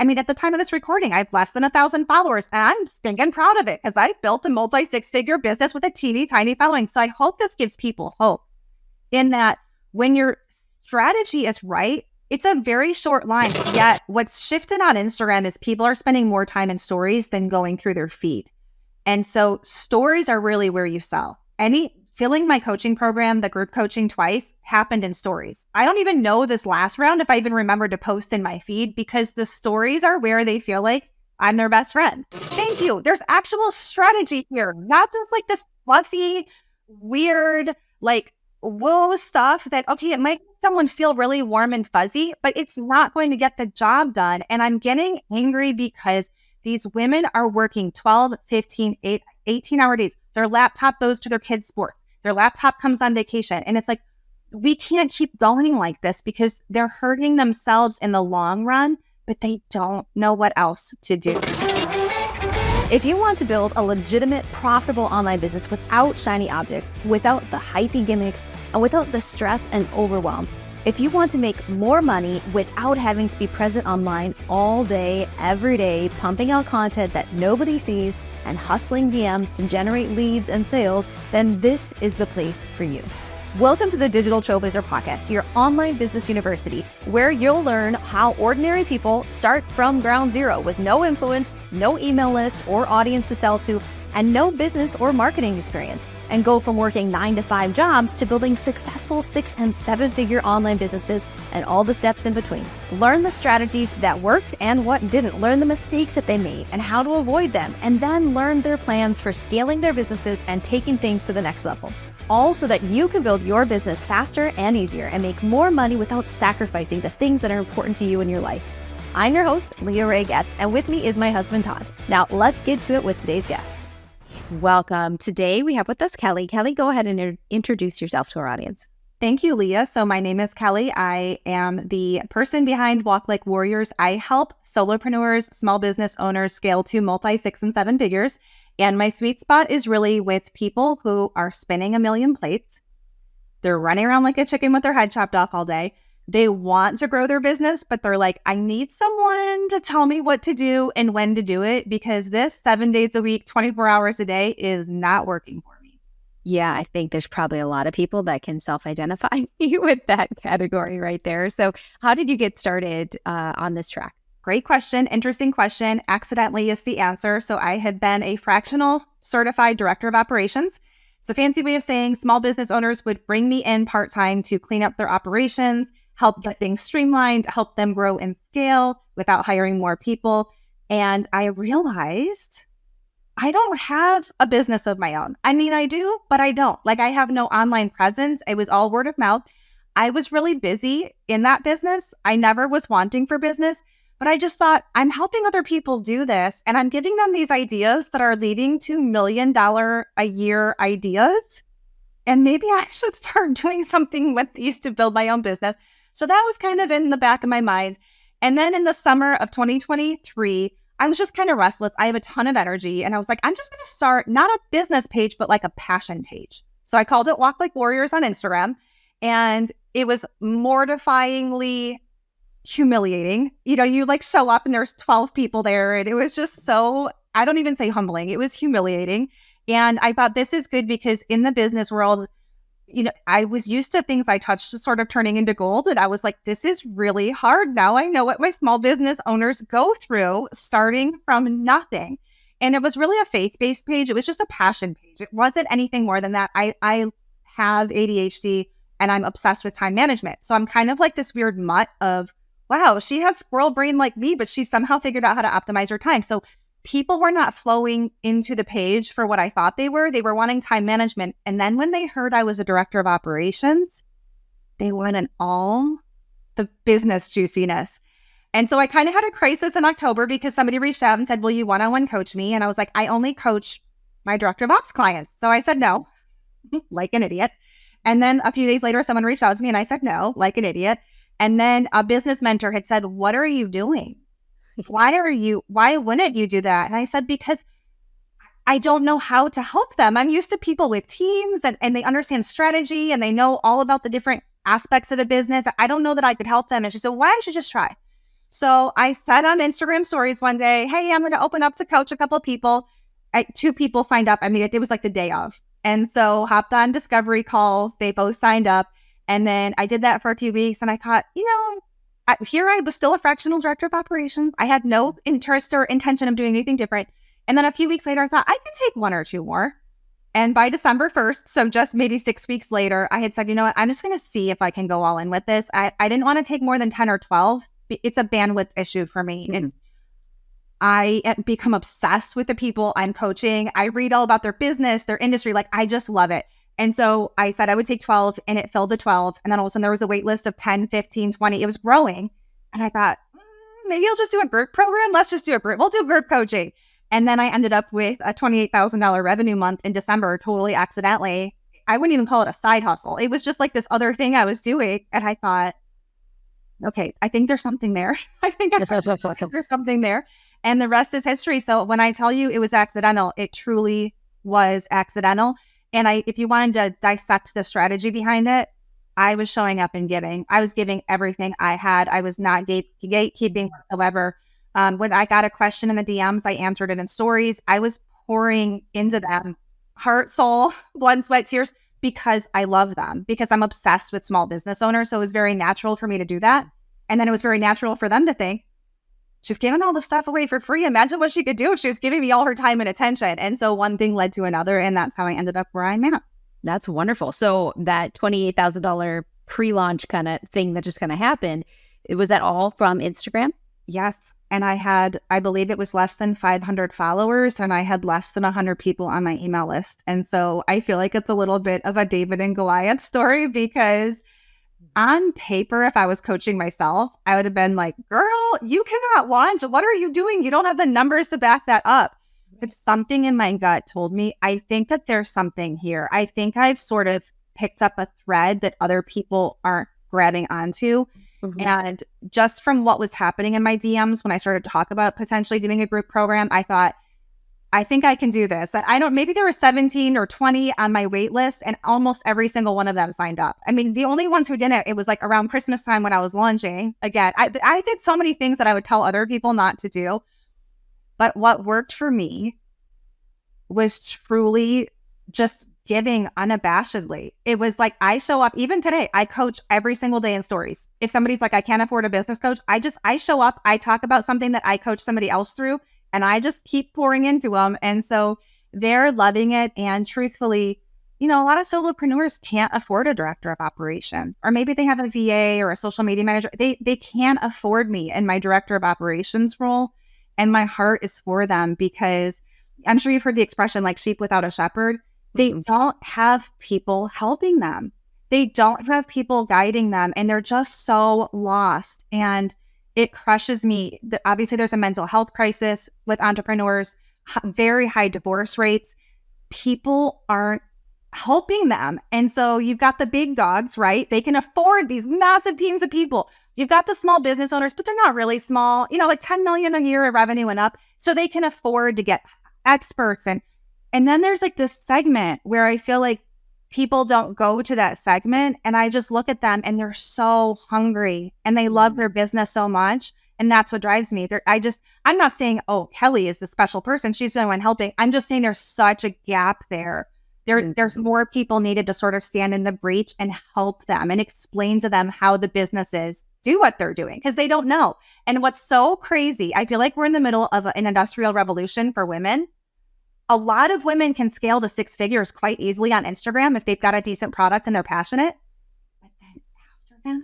I mean, at the time of this recording, I have less than 1,000 followers, and I'm stinking proud of it because I built a multi-six-figure business with a teeny tiny following. So I hope this gives people hope in that when your strategy is right, it's a very short line. Yet what's shifted on Instagram is people are spending more time in stories than going through their feed. And so stories are really where you sell. Filling my coaching program, the group coaching twice, happened in stories. I don't even know this last round if I even remember to post in my feed because the stories are where they feel like I'm their best friend. Thank you. There's actual strategy here, not just like this fluffy, weird, like woo stuff that, okay, it might make someone feel really warm and fuzzy, but it's not going to get the job done. And I'm getting angry because these women are working 12, 15, 18-hour days. Their laptop goes to their kids' sports. Their laptop comes on vacation. And it's like, we can't keep going like this because they're hurting themselves in the long run, but they don't know what else to do. If you want to build a legitimate, profitable online business without shiny objects, without the hypey gimmicks, and without the stress and overwhelm, if you want to make more money without having to be present online all day, every day, pumping out content that nobody sees and hustling DMs to generate leads and sales, then this is the place for you. Welcome to the Digital Trailblazer Podcast, your online business university, where you'll learn how ordinary people start from ground zero with no influence, no email list or audience to sell to, and no business or marketing experience, and go from working 9-to-5 jobs to building successful 6- and 7-figure online businesses and all the steps in between. Learn the strategies that worked and what didn't. Learn the mistakes that they made and how to avoid them, and then learn their plans for scaling their businesses and taking things to the next level. All so that you can build your business faster and easier and make more money without sacrificing the things that are important to you in your life. I'm your host, Leah Ray Getz, and with me is my husband, Todd. Now, let's get to it with today's guest. Welcome. Today we have with us Kelly. Kelly, go ahead and introduce yourself to our audience. Thank you, Leah. So my name is Kelly. I am the person behind Walk Like Warriors. I help solopreneurs, small business owners scale to multi 6 and 7 figures. And my sweet spot is really with people who are spinning a million plates. They're running around like a chicken with their head chopped off all day. They want to grow their business, but they're like, I need someone to tell me what to do and when to do it because this 7 days a week, 24 hours a day is not working for me. Yeah, I think there's probably a lot of people that can self-identify with that category right there. So how did you get started on this track? Great question. Interesting question. Accidentally is the answer. So I had been a fractional certified director of operations. It's a fancy way of saying small business owners would bring me in part-time to clean up their operations, help get things streamlined, help them grow and scale without hiring more people. And I realized I don't have a business of my own. I mean, I do, but I don't. Like, I have no online presence. It was all word of mouth. I was really busy in that business. I never was wanting for business, but I just thought I'm helping other people do this and I'm giving them these ideas that are leading to $1 million a year ideas. And maybe I should start doing something with these to build my own business. So that was kind of in the back of my mind. And then in the summer of 2023, I was just kind of restless. I have a ton of energy. And I was like, I'm just going to start not a business page, but like a passion page. So I called it Walk Like Warriors on Instagram. And it was mortifyingly humiliating. You know, you like show up and there's 12 people there. And it was just so, I don't even say humbling. It was humiliating. And I thought this is good because in the business world, you know, I was used to things I touched sort of turning into gold. And I was like, this is really hard. Now I know what my small business owners go through starting from nothing. And it was really a faith-based page. It was just a passion page. It wasn't anything more than that. I have ADHD and I'm obsessed with time management. So I'm kind of like this weird mutt of, wow, she has squirrel brain like me, but she somehow figured out how to optimize her time. So people were not flowing into the page for what I thought they were. They were wanting time management. And then when they heard I was a director of operations, they wanted all the business juiciness. And so I kind of had a crisis in October because somebody reached out and said, will you one-on-one coach me? And I was like, I only coach my director of ops clients. So I said no, like an idiot. And then a few days later, someone reached out to me and I said no, like an idiot. And then a business mentor had said, what are you doing? Why wouldn't you do that? And I said, because I don't know how to help them. I'm used to people with teams and they understand strategy and they know all about the different aspects of the business. I don't know that I could help them. And she said, why don't you just try? So I said on Instagram stories one day, hey, I'm going to open up to coach a couple of people. 2 people signed up. I mean, it was like the day of. And so hopped on discovery calls. They both signed up. And then I did that for a few weeks. And I thought, here I was still a fractional director of operations. I had no interest or intention of doing anything different. And then a few weeks later, I thought I could take 1 or 2 more. And by December 1st, so just maybe 6 weeks later, I had said, you know what, I'm just going to see if I can go all in with this. I didn't want to take more than 10 or 12. It's a bandwidth issue for me. Mm-hmm. I become obsessed with the people I'm coaching. I read all about their business, their industry. Like, I just love it. And so I said I would take 12, and it filled to 12. And then all of a sudden there was a wait list of 10, 15, 20. It was growing. And I thought, maybe I'll just do a group program. Let's just do a group. We'll do group coaching. And then I ended up with a $28,000 revenue month in December, totally accidentally. I wouldn't even call it a side hustle. It was just like this other thing I was doing. And I thought, okay, I think there's something there. I think there's something there. And the rest is history. So when I tell you it was accidental, it truly was accidental. And if you wanted to dissect the strategy behind it, I was showing up and giving. I was giving everything I had. I was not gatekeeping whatsoever. When I got a question in the DMs, I answered it in stories. I was pouring into them, heart, soul, blood, sweat, tears, because I love them, because I'm obsessed with small business owners. So it was very natural for me to do that. And then it was very natural for them to think, she's giving all the stuff away for free. Imagine what she could do if she was giving me all her time and attention. And so one thing led to another, and that's how I ended up where I'm at. That's wonderful. So that $28,000 pre-launch kind of thing that just kind of happened, was that all from Instagram? Yes. And I believe it was less than 500 followers, and I had less than 100 people on my email list. And so I feel like it's a little bit of a David and Goliath story, because on paper, if I was coaching myself, I would have been like, girl, you cannot launch. What are you doing? You don't have the numbers to back that up. But something in my gut told me, I think that there's something here. I think I've sort of picked up a thread that other people aren't grabbing onto. Mm-hmm. And just from what was happening in my DMs, when I started to talk about potentially doing a group program, I thought, I think I can do this. Maybe there were 17 or 20 on my wait list, and almost every single one of them signed up. I mean, the only ones who didn't, it was like around Christmas time when I was launching. Again, I did so many things that I would tell other people not to do. But what worked for me was truly just giving unabashedly. It was like, I show up, even today, I coach every single day in stories. If somebody's like, I can't afford a business coach, I show up, I talk about something that I coach somebody else through, and I just keep pouring into them. And so they're loving it. And truthfully, a lot of solopreneurs can't afford a director of operations, or maybe they have a VA or a social media manager. They can't afford me in my director of operations role. And my heart is for them, because I'm sure you've heard the expression, like sheep without a shepherd. They don't have people helping them. They don't have people guiding them, and they're just so lost. And it crushes me. Obviously, there's a mental health crisis with entrepreneurs, very high divorce rates. People aren't helping them. And so you've got the big dogs, right? They can afford these massive teams of people. You've got the small business owners, but they're not really small, like 10 million a year of revenue and up. So they can afford to get experts. And then there's like this segment where I feel like people don't go to that segment, and I just look at them and they're so hungry and they love their business so much. And that's what drives me. I'm not saying, oh, Kelly is the special person, she's the one helping. I'm just saying there's such a gap there. There's more people needed to sort of stand in the breach and help them and explain to them how the businesses do what they're doing, because they don't know. And what's so crazy, I feel like we're in the middle of an industrial revolution for women. A lot of women can scale to 6 figures quite easily on Instagram if they've got a decent product and they're passionate. But then after that,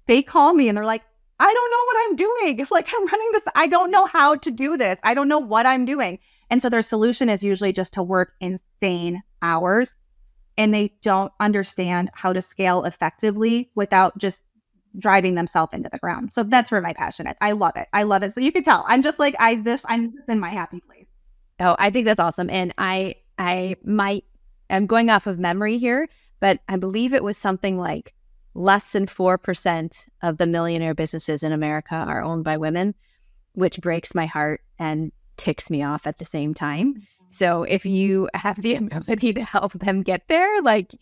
they call me and they're like, I don't know what I'm doing. Like, I'm running this. I don't know how to do this. I don't know what I'm doing. And so their solution is usually just to work insane hours, and they don't understand how to scale effectively without just driving themselves into the ground. So that's where my passion is. I love it. I love it. So you can tell I'm just like, I'm in my happy place. Oh, I think that's awesome. And I'm going off of memory here, but I believe it was something like less than 4% of the millionaire businesses in America are owned by women, which breaks my heart and ticks me off at the same time. So if you have the ability to help them get there, like,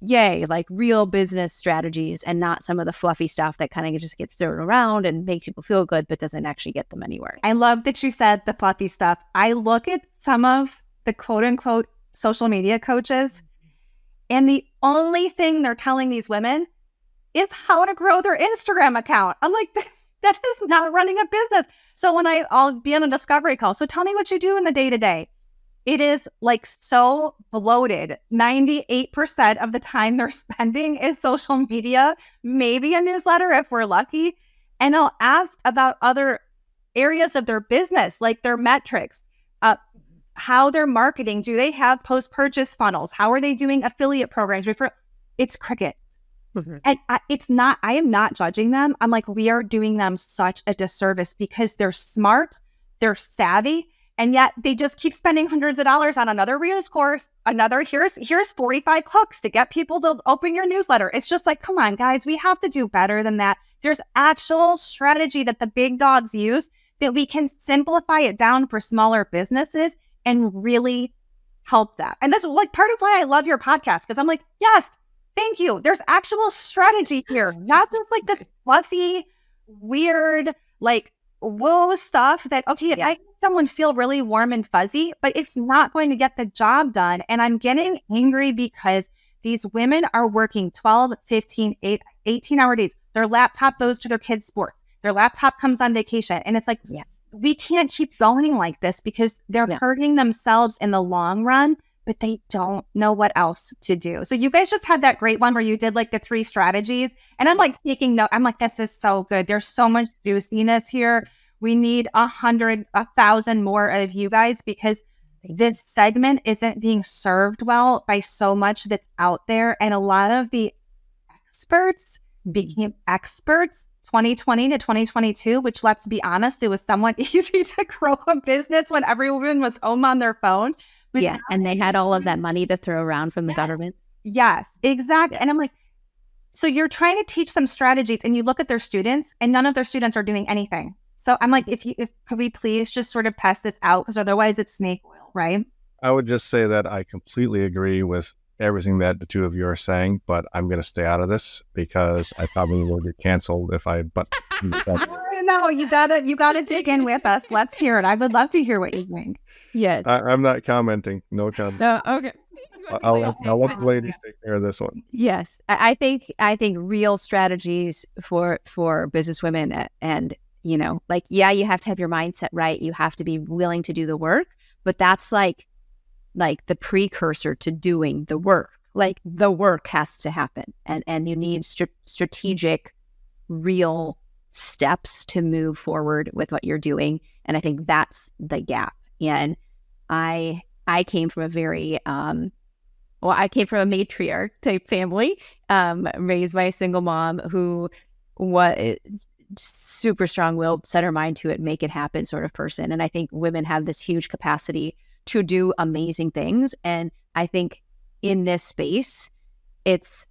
yay, like real business strategies and not some of the fluffy stuff that kind of just gets thrown around and makes people feel good, but doesn't actually get them anywhere. I love that you said the fluffy stuff. I look at some of the quote unquote social media coaches, and the only thing they're telling these women is how to grow their Instagram account. I'm like, that is not running a business. So when I'll be on a discovery call, so tell me what you do in the day-to-day. It is like so bloated. 98% of the time they're spending is social media, maybe a newsletter if we're lucky. And I'll ask about other areas of their business, like their metrics, how they're marketing. Do they have post-purchase funnels? How are they doing affiliate programs? It's crickets. Mm-hmm. And I am not judging them. I'm like, we are doing them such a disservice because they're smart, they're savvy, and yet they just keep spending hundreds of dollars on another Reels course, here's 45 hooks to get people to open your newsletter. It's just like, come on, guys, we have to do better than that. There's actual strategy that the big dogs use that we can simplify it down for smaller businesses and really help them. And that's like part of why I love your podcast, because I'm like, yes, thank you. There's actual strategy here, not just like this fluffy, weird, like woo stuff that, okay, I make someone feel really warm and fuzzy, but it's not going to get the job done. And I'm getting angry because these women are working 12, 15, 18-hour days. Their laptop goes to their kids' sports. Their laptop comes on vacation. And it's like, we can't keep going like this because they're hurting themselves in the long run, but they don't know what else to do. So you guys just had that great one where you did like the 3 strategies, and I'm like taking note. I'm like, this is so good. There's so much juiciness here. We need 100, 1,000 more of you guys because this segment isn't being served well by so much that's out there. And a lot of the experts became experts 2020 to 2022, which, let's be honest, it was somewhat easy to grow a business when everyone was home on their phone. But and they had all of that money to throw around from the government. Yes, exactly. And I'm like, so you're trying to teach them strategies, and you look at their students, and none of their students are doing anything. So I'm like, could we please just sort of test this out? Because otherwise it's snake oil, right? I would just say that I completely agree with everything that the two of you are saying, but I'm going to stay out of this because I probably will get canceled if I, but no, you gotta dig in with us. Let's hear it. I would love to hear what you think. Yeah. I'm not commenting. No comment. No, okay. I'll let the ladies take care of this one. Yes. I think real strategies for businesswomen, and you know, like, you have to have your mindset right. You have to be willing to do the work, but that's like the precursor to doing the work. Like, the work has to happen, and you need strategic, real steps to move forward with what you're doing. And I think that's the gap. And I came from a very, I came from a matriarch type family, raised by a single mom who was super strong-willed, set her mind to it, make it happen sort of person. And I think women have this huge capacity to do amazing things. And I think in this space, it's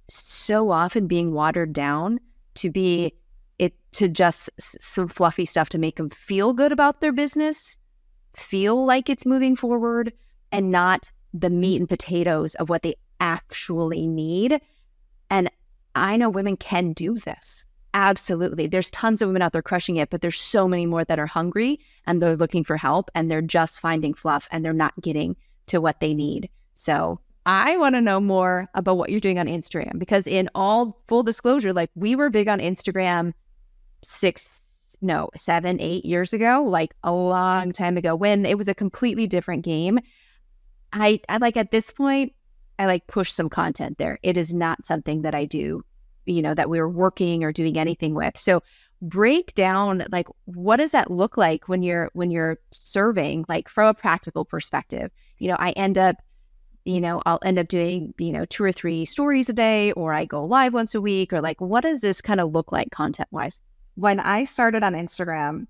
so often being watered down to just some fluffy stuff to make them feel good about their business, feel like it's moving forward, and not the meat and potatoes of what they actually need. And I know women can do this. Absolutely. There's tons of women out there crushing it, but there's so many more that are hungry and they're looking for help, and they're just finding fluff and they're not getting to what they need. So I want to know more about what you're doing on Instagram, because in all full disclosure, like, we were big on Instagram 7, 8 years ago, like a long time ago, when it was a completely different game. I like, at this point, I like push some content there. It is not something that I do, that we're working or doing anything with. So break down, like, what does that look like when you're serving, like, from a practical perspective? I end up, I'll end up doing, 2 or 3 stories a day, or I go live once a week, or like, what does this kind of look like content wise? When I started on Instagram,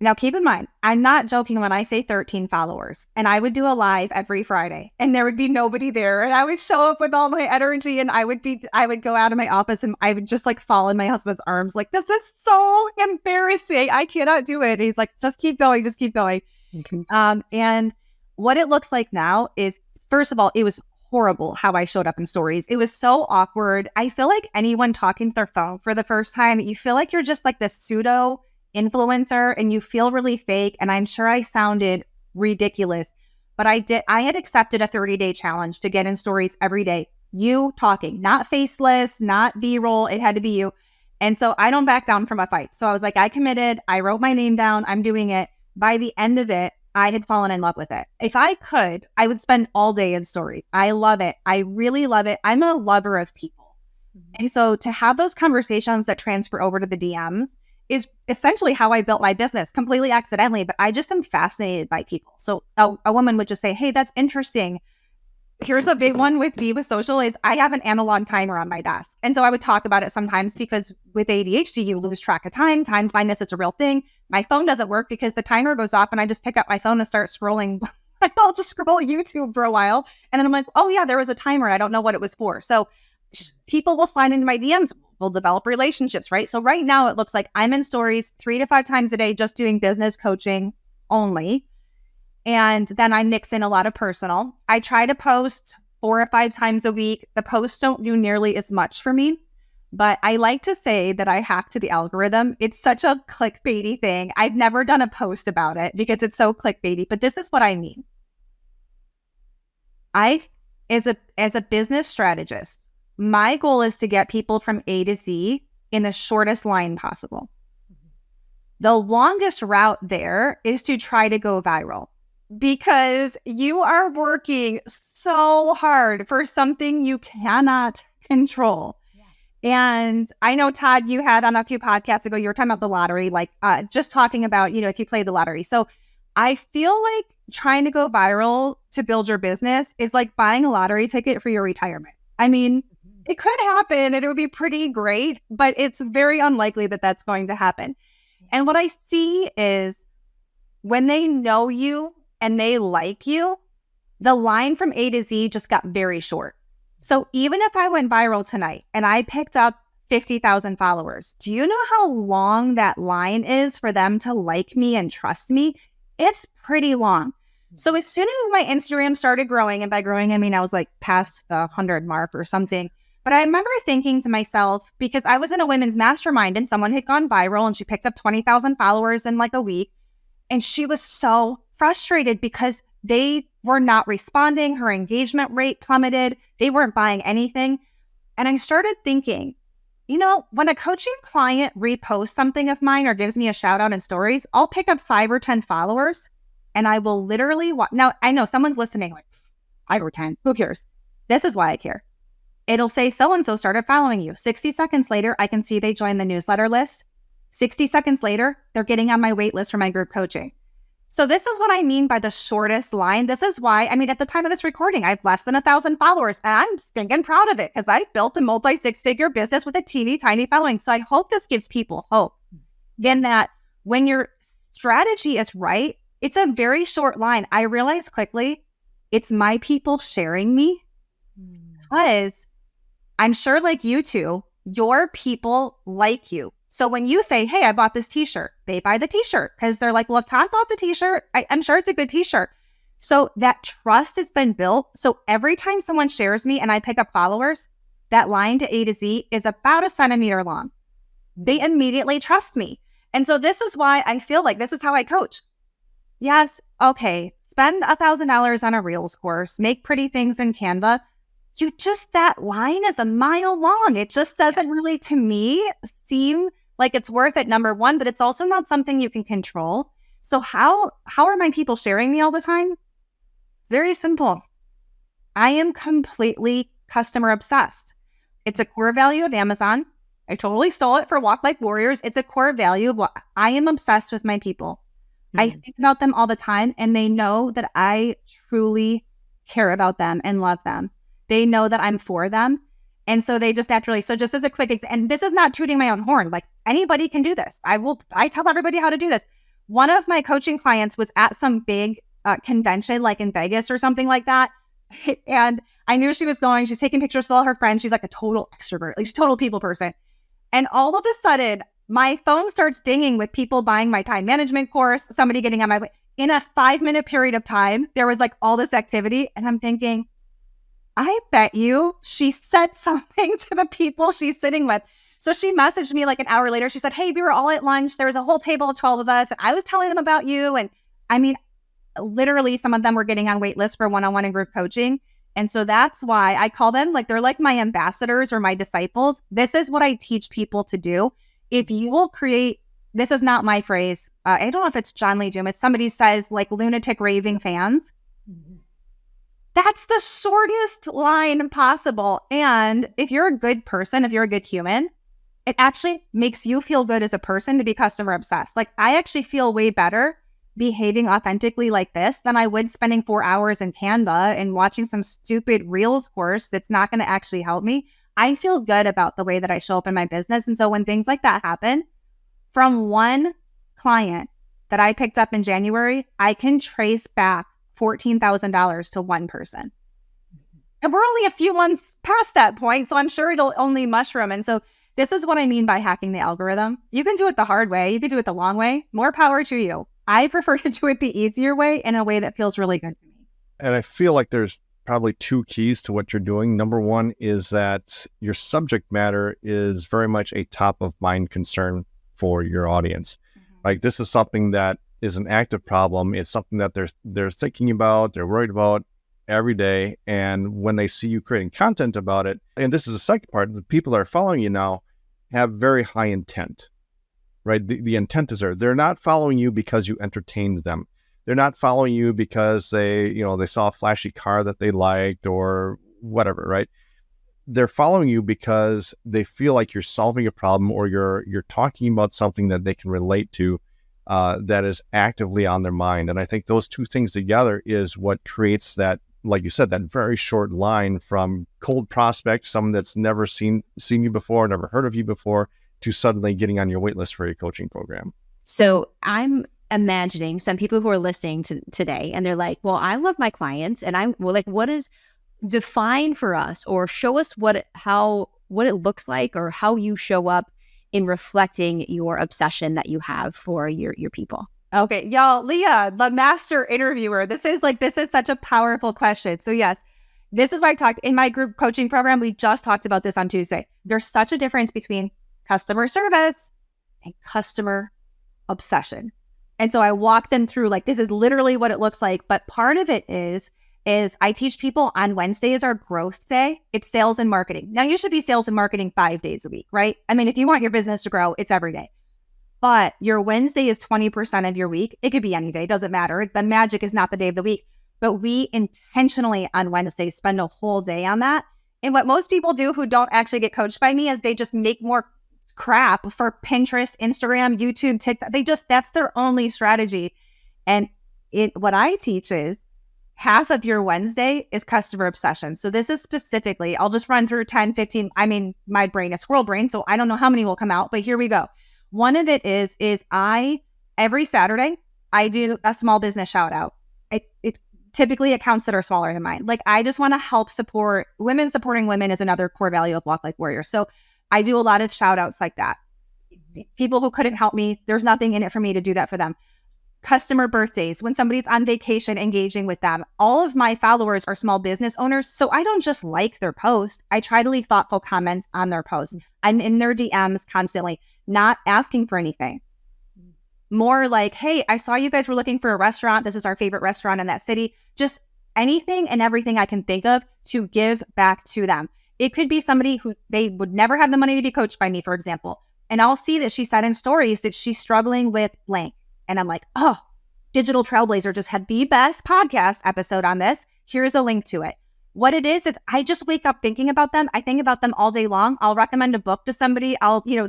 now keep in mind, I'm not joking when I say 13 followers, and I would do a live every Friday and there would be nobody there, and I would show up with all my energy, and I would go out of my office and I would just like fall in my husband's arms. Like, this is so embarrassing. I cannot do it. And he's like, just keep going. Just keep going. Okay. And what it looks like now is, first of all, it was horrible how I showed up in stories. It was so awkward. I feel like anyone talking to their phone for the first time, you feel like you're just like this pseudo influencer and you feel really fake. And I'm sure I sounded ridiculous, but I had accepted a 30-day challenge to get in stories every day. You talking, not faceless, not B-roll. It had to be you. And so I don't back down from a fight. So I was like, I committed. I wrote my name down. I'm doing it. By the end of it, I had fallen in love with it. If I could, I would spend all day in stories. I love it. I really love it. I'm a lover of people. And so to have those conversations that transfer over to the DMs is essentially how I built my business, completely accidentally, but I just am fascinated by people. So a woman would just say, hey, that's interesting. Here's a big one with me with social is I have an analog timer on my desk. And so I would talk about it sometimes because with ADHD, you lose track of time. Time blindness is a real thing. My phone doesn't work because the timer goes off and I just pick up my phone and start scrolling. I'll just scroll YouTube for a while. And then I'm like, oh yeah, there was a timer. I don't know what it was for. So people will slide into my DMs. We'll develop relationships, right? So right now it looks like I'm in stories 3 to 5 times a day, just doing business coaching only. And then I mix in a lot of personal. I try to post 4 or 5 times a week. The posts don't do nearly as much for me, but I like to say that I hacked the algorithm. It's such a clickbaity thing. I've never done a post about it because it's so clickbaity, but this is what I mean. As a business strategist, my goal is to get people from A to Z in the shortest line possible. The longest route there is to try to go viral, because you are working so hard for something you cannot control. Yeah. And I know, Todd, you had on a few podcasts ago, you were talking about the lottery, like just talking about, if you play the lottery. So I feel like trying to go viral to build your business is like buying a lottery ticket for your retirement. I mean, it could happen and it would be pretty great, but it's very unlikely that that's going to happen. And what I see is when they know you and they like you, the line from A to Z just got very short. So even if I went viral tonight and I picked up 50,000 followers, do you know how long that line is for them to like me and trust me? It's pretty long. So as soon as my Instagram started growing, and by growing, I mean, I was like past the 100 mark or something. But I remember thinking to myself, because I was in a women's mastermind and someone had gone viral and she picked up 20,000 followers in like a week. And she was so frustrated because they were not responding. Her engagement rate plummeted. They weren't buying anything. And I started thinking, when a coaching client reposts something of mine or gives me a shout out in stories, I'll pick up 5 or 10 followers and I will literally Now, I know someone's listening like 5 or 10. Who cares? This is why I care. It'll say so-and-so started following you. 60 seconds later, I can see they joined the newsletter list. 60 seconds later, they're getting on my wait list for my group coaching. So this is what I mean by the shortest line. This is why, at the time of this recording, I have less than 1,000 followers and I'm stinking proud of it because I built a multi-6-figure business with a teeny tiny following. So I hope this gives people hope. Again, that when your strategy is right, it's a very short line. I realized quickly, it's my people sharing me because I'm sure like you two, your people like you. So when you say, hey, I bought this t-shirt, they buy the t-shirt because they're like, well, if Todd bought the t-shirt, I'm sure it's a good t-shirt. So that trust has been built. So every time someone shares me and I pick up followers, that line to A to Z is about a centimeter long. They immediately trust me. And so this is why I feel like this is how I coach. Yes, okay, spend $1,000 on a Reels course, make pretty things in Canva. That line is a mile long. It just doesn't really, to me, seem like it's worth it, number one, but it's also not something you can control. So how are my people sharing me all the time? It's very simple. I am completely customer obsessed. It's a core value of Amazon. I totally stole it for Walk Like Warriors. It's a core value of what I am obsessed with my people. Mm-hmm. I think about them all the time and they know that I truly care about them and love them. They know that I'm for them. And so they just naturally, so just as a quick example, and this is not tooting my own horn, like anybody can do this. I tell everybody how to do this. One of my coaching clients was at some big convention, like in Vegas or something like that. And I knew she was going, she's taking pictures with all her friends. She's like a total extrovert, like she's a total people person. And all of a sudden, my phone starts dinging with people buying my time management course, somebody getting on my way. In a 5-minute period of time, there was like all this activity. And I'm thinking, I bet you she said something to the people she's sitting with. So she messaged me like an hour later. She said, hey, we were all at lunch. There was a whole table of 12 of us. And I was telling them about you. And I mean, literally some of them were getting on wait lists for one-on-one and group coaching. And so that's why I call them like, they're like my ambassadors or my disciples. This is what I teach people to do. If you will create, this is not my phrase. I don't know if it's John Lee Dumas. Somebody says like lunatic raving fans. That's the shortest line possible. And if you're a good person, if you're a good human, it actually makes you feel good as a person to be customer obsessed. Like I actually feel way better behaving authentically like this than I would spending 4 hours in Canva and watching some stupid Reels course that's not going to actually help me. I feel good about the way that I show up in my business. And so when things like that happen, from one client that I picked up in January, I can trace back $14,000 to one person. And we're only a few months past that point, so I'm sure it'll only mushroom. And so this is what I mean by hacking the algorithm. You can do it the hard way. You can do it the long way. More power to you. I prefer to do it the easier way in a way that feels really good to me. And I feel like there's probably two keys to what you're doing. Number one is that your subject matter is very much a top of mind concern for your audience. Like this is something that is an active problem. It's something that they're thinking about, they're worried about every day. And when they see you creating content about it, and this is the second part, the people that are following you now have very high intent, right? The intent is there. They're not following you because you entertained them. They're not following you because they saw a flashy car that they liked or whatever, right? They're following you because they feel like you're solving a problem or you're talking about something that they can relate to, that is actively on their mind. And I think those two things together is what creates that, like you said, that very short line from cold prospect, someone that's never seen you before, never heard of you before, to suddenly getting on your wait list for your coaching program. So I'm imagining some people who are listening to today and they're like, well, I love my clients and what is define for us or show us what it looks like or how you show up in reflecting your obsession that you have for your people. Okay, y'all, Leah, the master interviewer. This is such a powerful question. So yes, this is why I talked in my group coaching program. We just talked about this on Tuesday. There's such a difference between customer service and customer obsession. And so I walk them through like, this is literally what it looks like. But part of it is I teach people on Wednesday is our growth day. It's sales and marketing. Now you should be sales and marketing 5 days a week, right? I mean, if you want your business to grow, it's every day. But your Wednesday is 20% of your week. It could be any day, doesn't matter. The magic is not the day of the week. But we intentionally on Wednesday spend a whole day on that. And what most people do who don't actually get coached by me is they just make more crap for Pinterest, Instagram, YouTube, TikTok. That's their only strategy. And what I teach is half of your Wednesday is customer obsession. So this is specifically, I'll just run through 10, 15. I mean, my brain is squirrel brain, so I don't know how many will come out, but here we go. One of it is every Saturday, I do a small business shout out. It typically accounts that are smaller than mine. Like I just want to help support women. Supporting women is another core value of Walk Like Warrior. So I do a lot of shout outs like that. People who couldn't help me, there's nothing in it for me to do that for them. Customer birthdays, when somebody's on vacation, engaging with them. All of my followers are small business owners, so I don't just like their post. I try to leave thoughtful comments on their posts. I'm in their DMs constantly, not asking for anything. More like, hey, I saw you guys were looking for a restaurant. This is our favorite restaurant in that city. Just anything and everything I can think of to give back to them. It could be somebody who they would never have the money to be coached by me, for example. And I'll see that she said in stories that she's struggling with blank. And I'm like, oh, Digital Trailblazer just had the best podcast episode on this. Here's a link to it. What it is, I just wake up thinking about them. I think about them all day long. I'll recommend a book to somebody.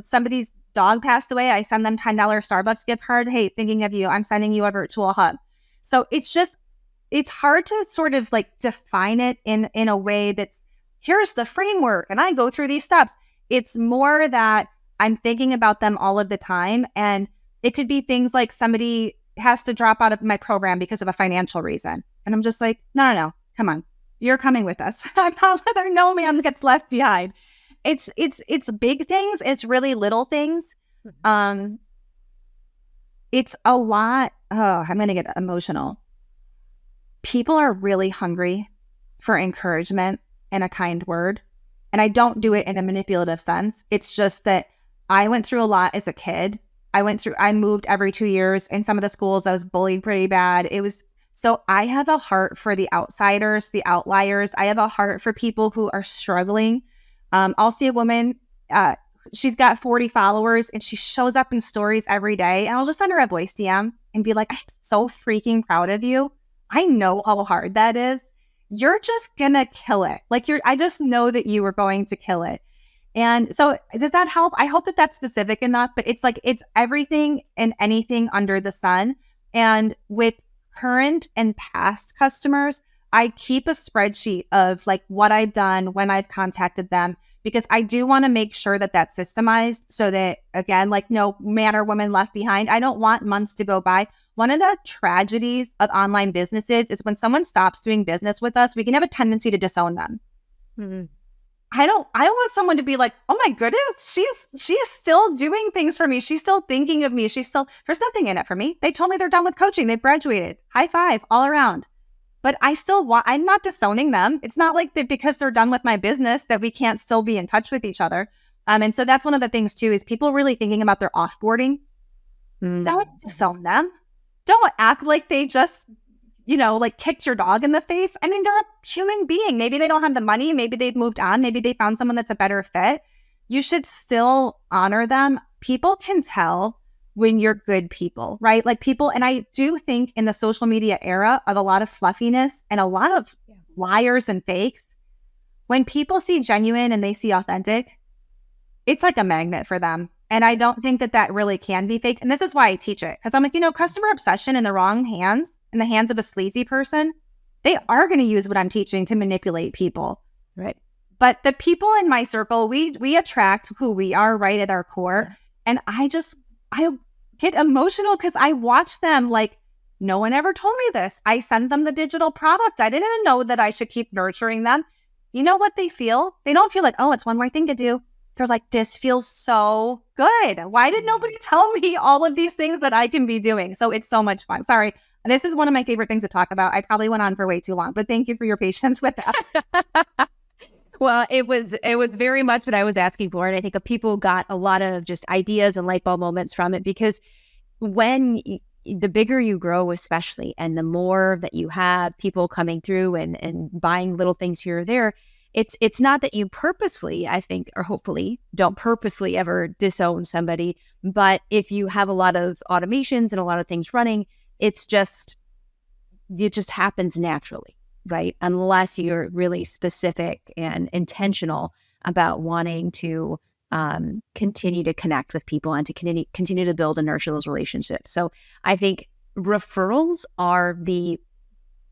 Somebody's dog passed away. I send them $10 Starbucks gift card. Hey, thinking of you. I'm sending you a virtual hug. So it's hard to sort of like define it in a way that's, here's the framework and I go through these steps. It's more that I'm thinking about them all of the time. And it could be things like somebody has to drop out of my program because of a financial reason. And I'm just like, no, come on. You're coming with us. I'm not letting no man gets left behind. It's big things. It's really little things. It's a lot. Oh, I'm going to get emotional. People are really hungry for encouragement and a kind word. And I don't do it in a manipulative sense. It's just that I went through a lot as a kid. I moved every 2 years. In some of the schools, I was bullied pretty bad. So I have a heart for the outsiders, the outliers. I have a heart for people who are struggling. I'll see a woman, she's got 40 followers and she shows up in stories every day. And I'll just send her a voice DM and be like, I'm so freaking proud of you. I know how hard that is. You're just going to kill it. I just know that you are going to kill it. And so does that help? I hope that that's specific enough, but it's everything and anything under the sun. And with current and past customers, I keep a spreadsheet of what I've done when I've contacted them, because I do want to make sure that that's systemized so that, again, no man or woman left behind. I don't want months to go by. One of the tragedies of online businesses is when someone stops doing business with us, we can have a tendency to disown them. Mm-hmm. I don't want someone to be like, oh my goodness, she's still doing things for me. She's still thinking of me. There's nothing in it for me. They told me they're done with coaching. They've graduated. High five all around. But I'm not disowning them. It's not like that because they're done with my business that we can't still be in touch with each other. And so that's one of the things too, is people really thinking about their offboarding. Don't disown them. Don't act like they just kicked your dog in the face. I mean, they're a human being. Maybe they don't have the money. Maybe they've moved on. Maybe they found someone that's a better fit. You should still honor them. People can tell when you're good people, right? And I do think in the social media era of a lot of fluffiness and a lot of liars and fakes, when people see genuine and they see authentic, it's like a magnet for them. And I don't think that really can be faked. And this is why I teach it. Because I'm like, customer obsession in the wrong hands, in the hands of a sleazy person, they are going to use what I'm teaching to manipulate people. Right. But the people in my circle, we attract who we are right at our core. And I get emotional because I watch them no one ever told me this. I send them the digital product. I didn't even know that I should keep nurturing them. You know what they feel? They don't feel like, oh, it's one more thing to do. They're like, this feels so good. Why did nobody tell me all of these things that I can be doing? So it's so much fun. Sorry. This is one of my favorite things to talk about. I probably went on for way too long, but thank you for your patience with that. Well, it was very much what I was asking for. And I think people got a lot of just ideas and light bulb moments from it, because the bigger you grow, especially, and the more that you have people coming through and buying little things here or there, it's not that you purposely, I think, or hopefully don't purposely ever disown somebody. But if you have a lot of automations and a lot of things running, it just happens naturally, right? Unless you're really specific and intentional about wanting to continue to connect with people and to continue to build and nurture those relationships. So I think referrals are the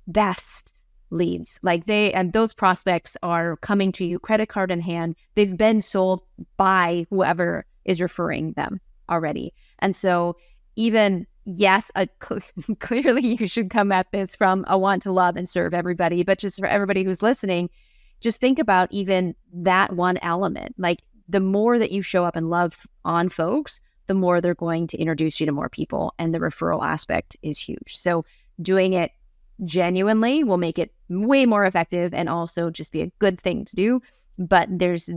best leads. And those prospects are coming to you credit card in hand. They've been sold by whoever is referring them already. And so even, yes, clearly you should come at this from a want to love and serve everybody, but just for everybody who's listening, just think about even that one element. The more that you show up and love on folks, the more they're going to introduce you to more people. And the referral aspect is huge. So doing it genuinely will make it way more effective and also just be a good thing to do. But there's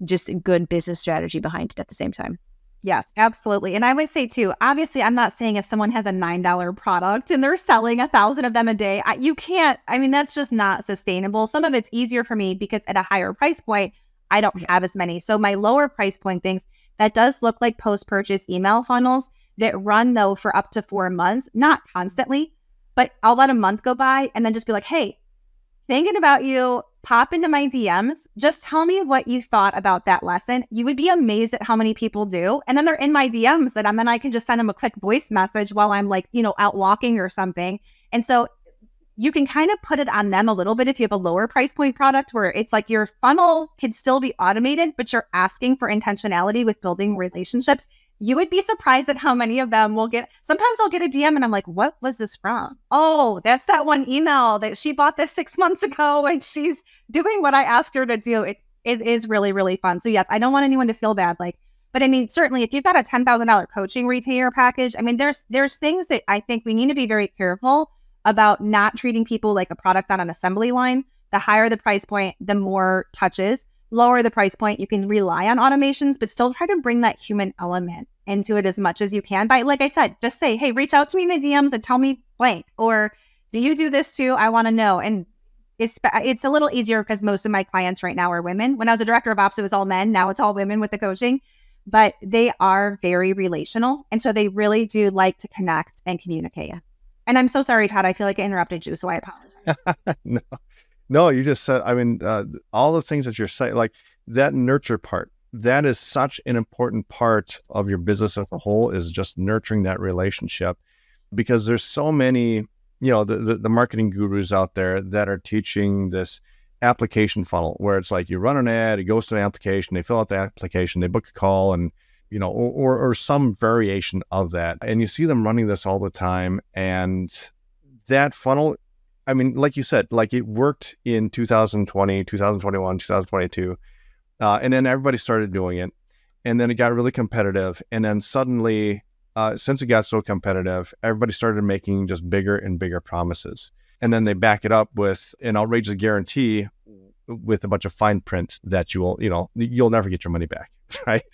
just a good business strategy behind it at the same time. Yes, absolutely. And I would say too, obviously, I'm not saying if someone has a $9 product and they're selling 1,000 of them a day, that's just not sustainable. Some of it's easier for me because at a higher price point, I don't have as many. So my lower price point things, that does look like post-purchase email funnels that run though for up to 4 months, not constantly, but I'll let a month go by and then just be like, hey, thinking about you, pop into my DMs. Just tell me what you thought about that lesson. You would be amazed at how many people do. And then they're in my DMs and then I can just send them a quick voice message while I'm out walking or something. And so you can kind of put it on them a little bit if you have a lower price point product where it's like your funnel can still be automated, but you're asking for intentionality with building relationships. You would be surprised at how many of them will get, sometimes I'll get a DM and I'm like, what was this from? Oh, that's that one email that she bought this 6 months ago and she's doing what I asked her to do. It is really, really fun. So yes, I don't want anyone to feel bad. But I mean, certainly if you've got a $10,000 coaching retainer package, I mean, there's things that I think we need to be very careful about not treating people like a product on an assembly line, The higher the price point, the more touches. Lower the price point, you can rely on automations, but still try to bring that human element into it as much as you can. By, like I said, just say, hey, reach out to me in the DMs and tell me blank. Or do you do this too? I want to know. And it's a little easier because most of my clients right now are women. When I was a director of ops, it was all men. Now it's all women with the coaching. But they are very relational. And so they really do like to connect and communicate. And I'm so sorry, Todd. I feel like I interrupted you, so I apologize. No, you just said, all the things that you're saying, like that nurture part, that is such an important part of your business as a whole, is just nurturing that relationship. Because there's so many, the marketing gurus out there that are teaching this application funnel where it's like you run an ad, it goes to an application, they fill out the application, they book a call, and or some variation of that. And you see them running this all the time. And that funnel, like you said, like it worked in 2020, 2021, 2022. And then everybody started doing it. And then it got really competitive. And then suddenly, since it got so competitive, everybody started making just bigger and bigger promises. And then they back it up with an outrageous guarantee with a bunch of fine print that you'll never get your money back, right?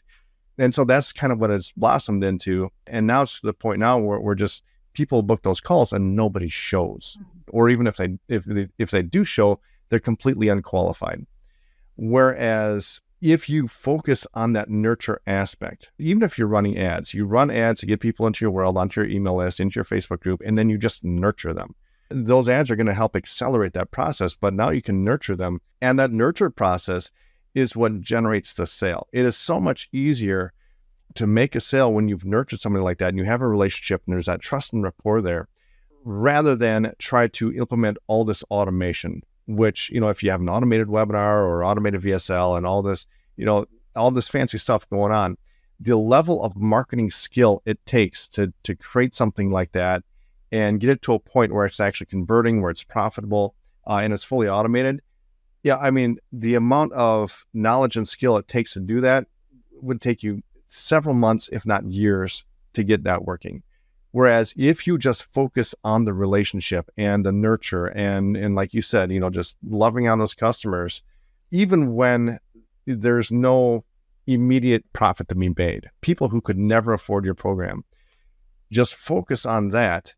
And so that's kind of what it's blossomed into. And now it's to the point now where we're just, people book those calls and nobody shows. Or even if they do show, they're completely unqualified. Whereas if you focus on that nurture aspect, even if you're running ads, you run ads to get people into your world, onto your email list, into your Facebook group, and then you just nurture them. Those ads are going to help accelerate that process, but now you can nurture them. And that nurture process is what generates the sale. It is so much easier to make a sale when you've nurtured somebody like that and you have a relationship and there's that trust and rapport there, rather than try to implement all this automation, which, if you have an automated webinar or automated VSL and all this fancy stuff going on, the level of marketing skill it takes to create something like that and get it to a point where it's actually converting, where it's profitable, and it's fully automated. Yeah, the amount of knowledge and skill it takes to do that would take you several months, if not years, to get that working. Whereas if you just focus on the relationship and the nurture and like you said, just loving on those customers, even when there's no immediate profit to be made, people who could never afford your program, just focus on that.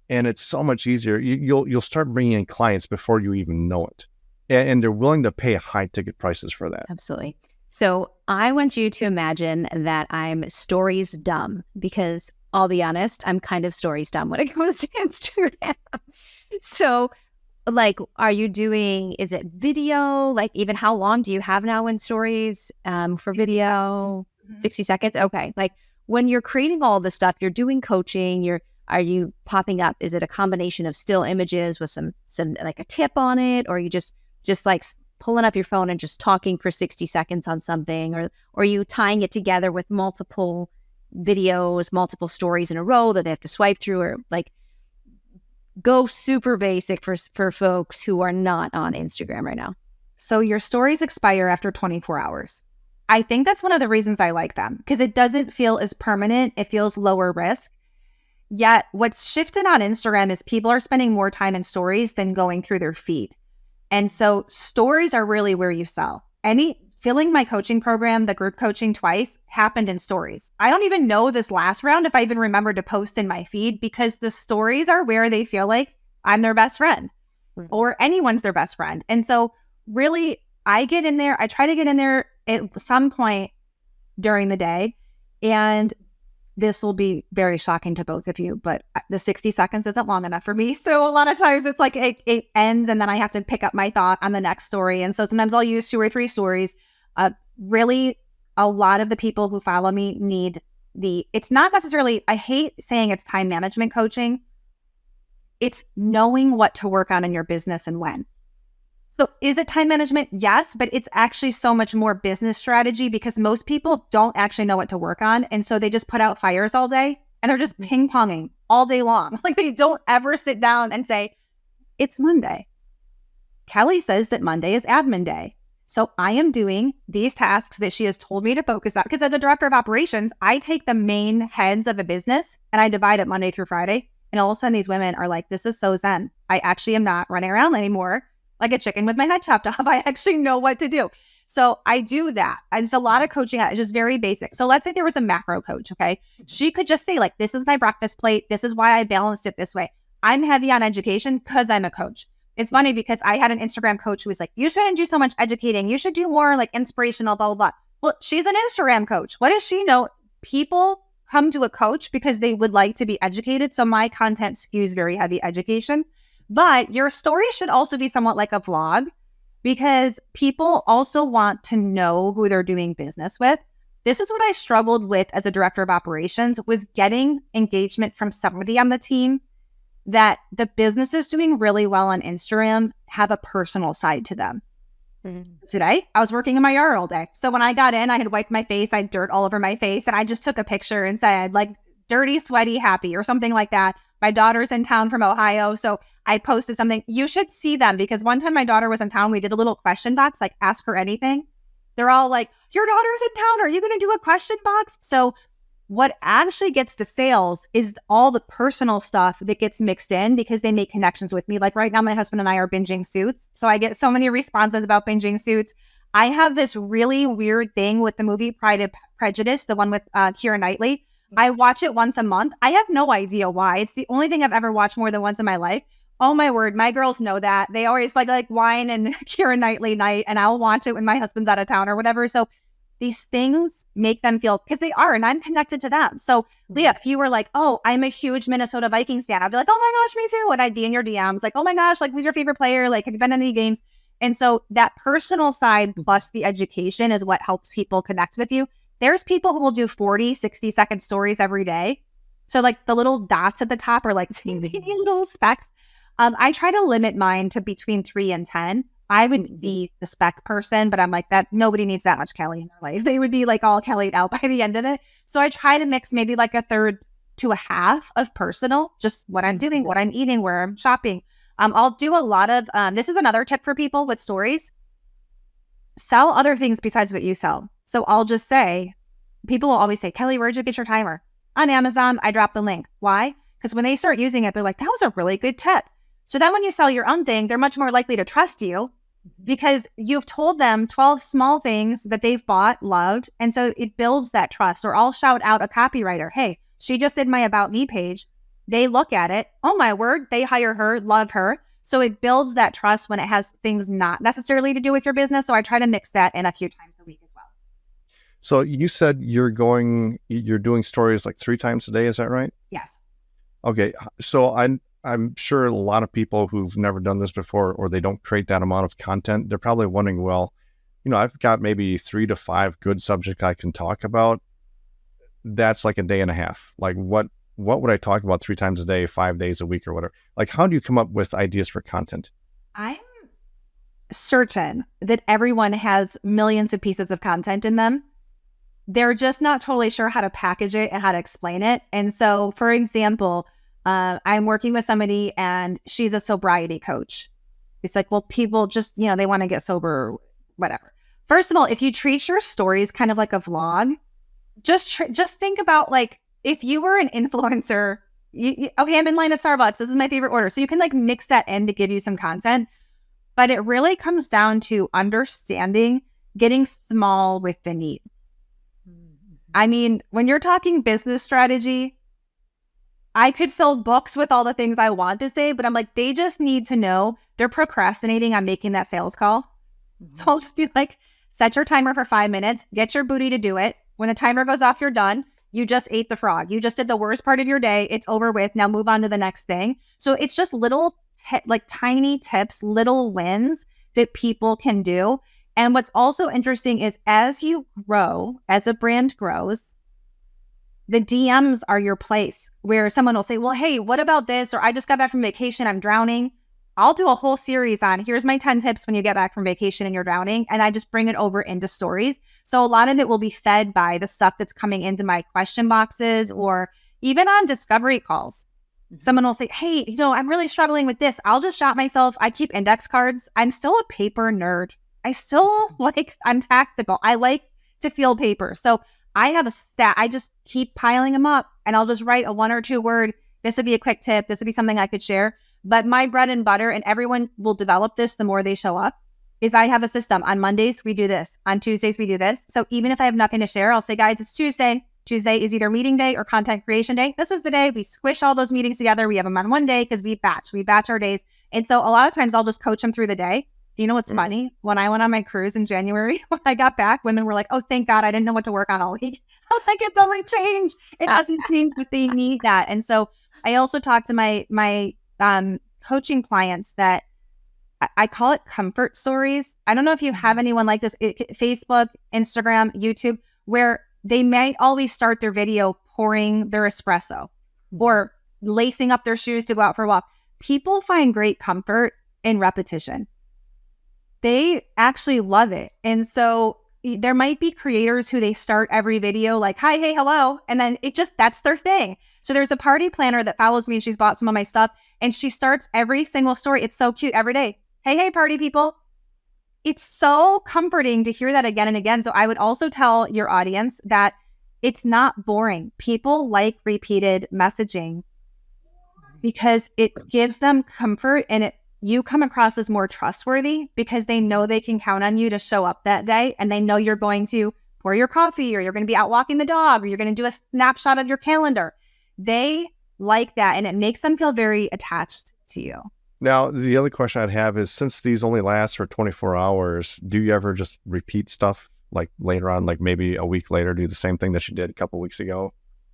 And it's so much easier. You'll start bringing in clients before you even know it. And they're willing to pay high ticket prices for that. Absolutely. So I want you to imagine that I'm stories dumb, because I'll be honest, I'm kind of stories dumb when it comes to Instagram. So are you doing, is it video? Like, even how long do you have now in stories for video? 60 seconds? Okay. Like, when you're creating all this stuff, you're doing coaching, are you popping up? Is it a combination of still images with some like a tip on it? Or are you just like pulling up your phone and just talking for 60 seconds on something? Or are you tying it together with multiple videos, multiple stories in a row that they have to swipe through? Or like, go super basic for folks who are not on Instagram right now. So your stories expire after 24 hours. I think that's one of the reasons I like them, because it doesn't feel as permanent. It feels lower risk. Yet what's shifted on Instagram is people are spending more time in stories than going through their feed. And so stories are really where you sell. Filling my coaching program, the group coaching twice, happened in stories. I don't even know this last round if I even remember to post in my feed, because the stories are where they feel like I'm their best friend or anyone's their best friend. And so really, I try to get in there at some point during the day, and this will be very shocking to both of you, but the 60 seconds isn't long enough for me. So a lot of times it's like it ends and then I have to pick up my thought on the next story. And so sometimes I'll use 2 or 3 stories. Really, a lot of the people who follow me need it's not necessarily, I hate saying it's time management coaching. It's knowing what to work on in your business and when. So is it time management? Yes, but it's actually so much more business strategy, because most people don't actually know what to work on. And so they just put out fires all day and they're just ping ponging all day long. Like, they don't ever sit down and say, it's Monday. Kelly says that Monday is admin day. So I am doing these tasks that she has told me to focus on. Because as a director of operations, I take the main heads of a business and I divide it Monday through Friday. And all of a sudden these women are like, this is so zen. I actually am not running around anymore. like a chicken with my head chopped off. I actually know what to do. So I do that. And it's a lot of coaching. It's just very basic. So let's say there was a macro coach. Okay. She could just say like, this is my breakfast plate. This is why I balanced it this way. I'm heavy on education because I'm a coach. It's funny because I had an Instagram coach who was like, you shouldn't do so much educating. You should do more like inspirational, blah, blah, blah. Well, she's an Instagram coach. What does she know? People come to a coach because they would like to be educated. So my content skews very heavy education. But your story should also be somewhat like a vlog, because people also want to know who they're doing business with. This is what I struggled with as a director of operations, was getting engagement from somebody on the team that the businesses doing really well on Instagram have a personal side to them. Today, I was working in my yard all day. So when I got in, I had wiped my face, I had dirt all over my face, and I just took a picture and said like dirty, sweaty, happy or something like that. My daughter's in town from Ohio, so I posted something. You should see them, because one time my daughter was in town, we did a little question box, like ask her anything. They're all like, your daughter's in town, are you going to do a question box? So what actually gets the sales is all the personal stuff that gets mixed in, because they make connections with me. Like right now, my husband and I are binging Suits. So I get so many responses about binging Suits. I have this really weird thing with the movie Pride and Prejudice, the one with Keira Knightley. I watch it once a month. I have no idea why. It's the only thing I've ever watched more than once in my life. Oh my word, my girls know that. They always like wine and Keira Knightley night, and I'll watch it when my husband's out of town or whatever. So these things make them feel, because they are, and I'm connected to them. So Leah, if you were like, oh, I'm a huge Minnesota Vikings fan, I'd be like, oh my gosh, me too. And I'd be in your DMs like, oh my gosh, like who's your favorite player? Like, have you been to any games? And so that personal side plus the education is what helps people connect with you. There's people who will do 40, 60-second stories every day. So like the little dots at the top are like teeny little specks. I try to limit mine to between 3 and 10. I would be the spec person, but I'm like, that nobody needs that much Kelly in their life. They would be like all Kelly'd out by the end of it. So I try to mix maybe like a third to a half of personal, just what I'm doing, what I'm eating, where I'm shopping. I'll do a lot of, this is another tip for people with stories. Sell other things besides what you sell. So I'll just say, people will always say, Kelly, where'd you get your timer? On Amazon, I dropped the link. Why? Because when they start using it, they're like, that was a really good tip. So then when you sell your own thing, they're much more likely to trust you, because you've told them 12 small things that they've bought, loved. And so it builds that trust. Or I'll shout out a copywriter. Hey, she just did my About Me page. They look at it. Oh my word. They hire her, love her. So it builds that trust when it has things not necessarily to do with your business. So I try to mix that in a few times a week as well. So you said you're doing stories like 3 times a day. Is that right? Yes. Okay. So I'm sure a lot of people who've never done this before, or they don't create that amount of content, they're probably wondering, well, I've got maybe 3 to 5 good subjects I can talk about. That's like a day and a half. Like what would I talk about 3 times a day, 5 days a week or whatever? Like, how do you come up with ideas for content? I'm certain that everyone has millions of pieces of content in them. They're just not totally sure how to package it and how to explain it. And so, for example, I'm working with somebody and she's a sobriety coach. It's like, well, people just, they want to get sober, whatever. First of all, if you treat your stories kind of like a vlog, just think about like, if you were an influencer, okay, I'm in line at Starbucks. This is my favorite order. So you can like mix that in to give you some content. But it really comes down to understanding, getting small with the needs. I mean, when you're talking business strategy, I could fill books with all the things I want to say, but I'm like, they just need to know they're procrastinating on making that sales call. So I'll just be like, set your timer for 5 minutes, get your booty to do it. When the timer goes off, you're done. You just ate the frog. You just did the worst part of your day. It's over with. Now move on to the next thing. So it's just little, like tiny tips, little wins that people can do. And what's also interesting is as you grow, as a brand grows, the DMs are your place where someone will say, well, hey, what about this? Or I just got back from vacation. I'm drowning. I'll do a whole series on here's my 10 tips when you get back from vacation and you're drowning. And I just bring it over into stories. So a lot of it will be fed by the stuff that's coming into my question boxes or even on discovery calls. Someone will say, hey, I'm really struggling with this. I'll just shop myself. I keep index cards. I'm still a paper nerd. I'm tactical. I like to feel paper. So I have a stat. I just keep piling them up and I'll just write a 1 or 2 word. This would be a quick tip. This would be something I could share. But my bread and butter, and everyone will develop this the more they show up, is I have a system. On Mondays, we do this. On Tuesdays, we do this. So even if I have nothing to share, I'll say, guys, it's Tuesday. Tuesday is either meeting day or content creation day. This is the day we squish all those meetings together. We have them on one day because we batch our days. And so a lot of times I'll just coach them through the day. You know what's funny? When I went on my cruise in January, when I got back, women were like, oh, thank God, I didn't know what to work on all week. I'm like, it doesn't change. It doesn't change, but they need that. And so I also talk to my coaching clients that I call it comfort stories. I don't know if you have anyone like this, Facebook, Instagram, YouTube, where they might always start their video pouring their espresso or lacing up their shoes to go out for a walk. People find great comfort in repetition. They actually love it. And so there might be creators who they start every video like, hi, hey, hello. And then that's their thing. So there's a party planner that follows me. She's bought some of my stuff and she starts every single story. It's so cute every day. Hey, party people. It's so comforting to hear that again and again. So I would also tell your audience that it's not boring. People like repeated messaging because it gives them comfort and you come across as more trustworthy because they know they can count on you to show up that day and they know you're going to pour your coffee or you're going to be out walking the dog or you're going to do a snapshot of your calendar. They like that and it makes them feel very attached to you. Now, the other question I'd have is, since these only last for 24 hours, do you ever just repeat stuff like later on, like maybe a week later, do the same thing that you did a couple of weeks ago?